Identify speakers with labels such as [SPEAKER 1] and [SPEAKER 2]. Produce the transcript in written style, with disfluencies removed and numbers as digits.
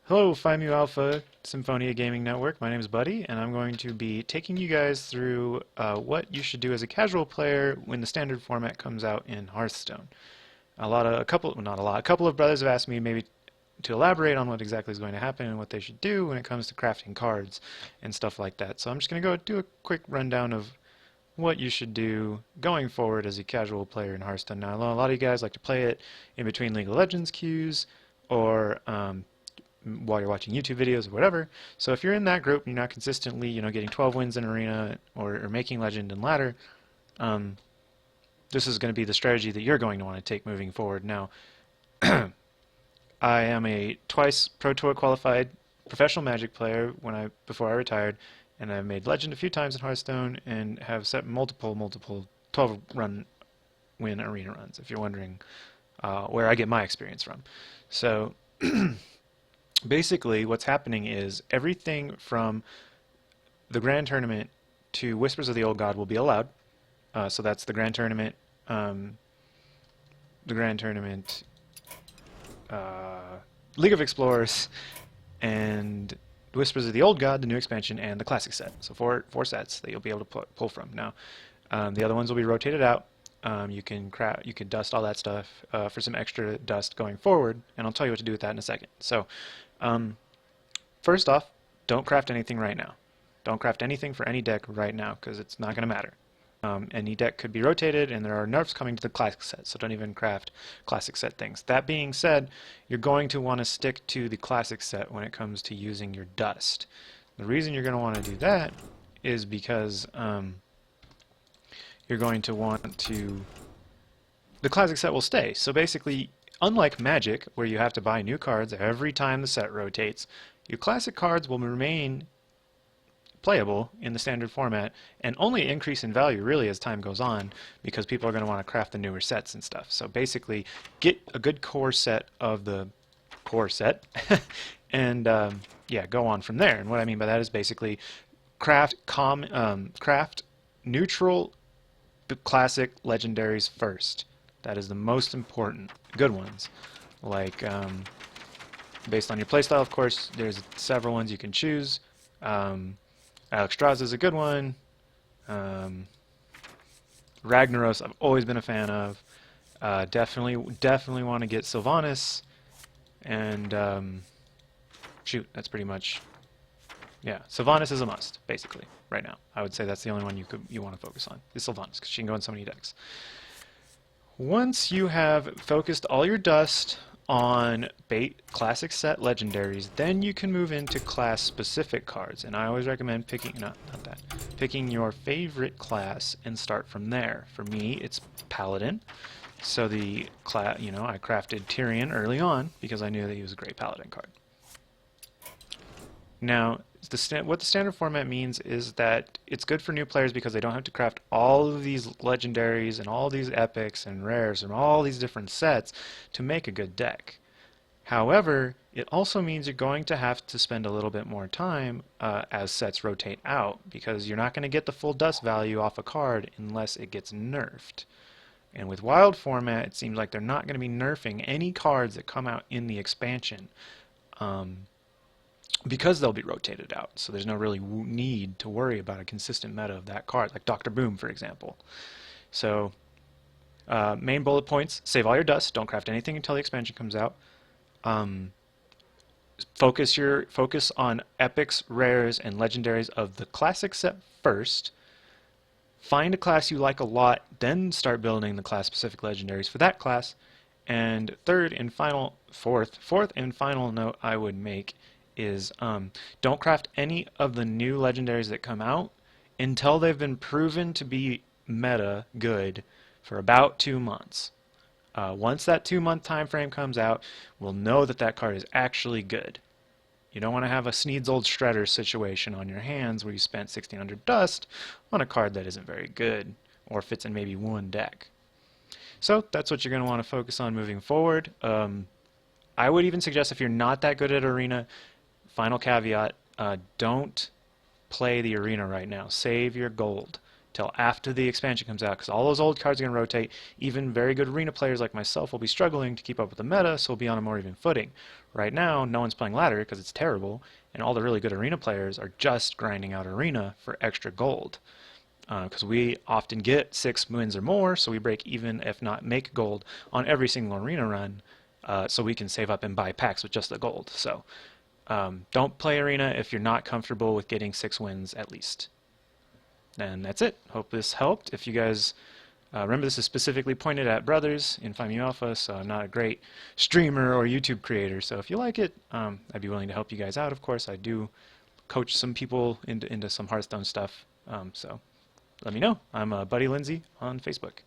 [SPEAKER 1] Hello, Phi Mu Alpha Symphonia Gaming Network. My name is Buddy, and I'm going to be taking you guys through what you should do as a casual player when the standard format comes out in Hearthstone. A couple of brothers have asked me maybe to elaborate on what exactly is going to happen and what they should do when it comes to crafting cards and stuff like that. So I'm just going to go do a quick rundown of what you should do going forward as a casual player in Hearthstone. Now, I know a lot of you guys like to play it in between League of Legends queues or while you're watching YouTube videos or whatever. So if you're in that group and you're not consistently, getting 12 wins in Arena or making Legend and Ladder, this is going to be the strategy that you're going to want to take moving forward. Now, I am a twice Pro Tour qualified professional Magic player before I retired, and I've made Legend a few times in Hearthstone and have set multiple 12-run win Arena runs, if you're wondering where I get my experience from. So basically what's happening is everything from the Grand Tournament to Whispers of the Old God will be allowed. So that's the Grand Tournament, League of Explorers, and Whispers of the Old God, the new expansion, and the Classic set. So four sets that you'll be able to pull from. Now, the other ones will be rotated out. You can dust all that stuff for some extra dust going forward, and I'll tell you what to do with that in a second. So, first off, don't craft anything right now. Don't craft anything for any deck right now, because it's not going to matter. Any deck could be rotated, and there are nerfs coming to the Classic set, so don't even craft Classic set things. That being said, you're going to want to stick to the Classic set when it comes to using your dust. The reason you're going to want to do that is because you're going to want to... The Classic set will stay. So basically, unlike Magic, where you have to buy new cards every time the set rotates, your Classic cards will remain playable in the standard format and only increase in value really as time goes on, because people are going to want to craft the newer sets and stuff. So basically, get a good core set of the core set and yeah, go on from there. And what I mean by that is basically craft neutral classic legendaries first. That is the most important. Good ones, like based on your playstyle, of course. There's several ones you can choose. Alexstrasza is a good one. Ragnaros I've always been a fan of. Definitely want to get Sylvanas, and shoot, that's pretty much, yeah. Sylvanas is a must, basically, right now. I would say that's the only one you want to focus on, is Sylvanas, because she can go in so many decks. Once you have focused all your dust on classic set legendaries, then you can move into class specific cards, and I always recommend picking your favorite class and start from there. For me, it's Paladin. So I crafted Tyrion early on because I knew that he was a great Paladin card. Now, what the standard format means is that it's good for new players because they don't have to craft all of these legendaries and all these epics and rares and all these different sets to make a good deck. However, it also means you're going to have to spend a little bit more time as sets rotate out, because you're not going to get the full dust value off a card unless it gets nerfed. And with Wild format, it seems like they're not going to be nerfing any cards that come out in the expansion, because they'll be rotated out. So there's no really need to worry about a consistent meta of that card, like Dr. Boom, for example. So main bullet points: save all your dust, don't craft anything until the expansion comes out. Focus on epics, rares, and legendaries of the classic set first. Find a class you like a lot, then start building the class specific legendaries for that class. And fourth and final note I would make is don't craft any of the new legendaries that come out until they've been proven to be meta good for about 2 months. Once that 2-month time frame comes out, we'll know that that card is actually good. You don't want to have a Sneed's Old Shredder situation on your hands where you spent 1600 dust on a card that isn't very good or fits in maybe one deck. So that's what you're going to want to focus on moving forward. I would even suggest, if you're not that good at Arena, final caveat, don't play the Arena right now. Save your gold. till after the expansion comes out, because all those old cards are going to rotate. Even very good arena players like myself will be struggling to keep up with the meta, so we'll be on a more even footing. Right now, no one's playing ladder because it's terrible, and all the really good arena players are just grinding out arena for extra gold. Because we often get 6 wins or more, so we break even, if not make gold, on every single arena run, so we can save up and buy packs with just the gold. So don't play arena if you're not comfortable with getting 6 wins at least. And that's it. Hope this helped. If you guys remember, this is specifically pointed at brothers in FiMu Alpha, so I'm not a great streamer or YouTube creator. So if you like it, I'd be willing to help you guys out. Of course, I do coach some people into some Hearthstone stuff. So let me know. I'm Buddy Lindsay on Facebook.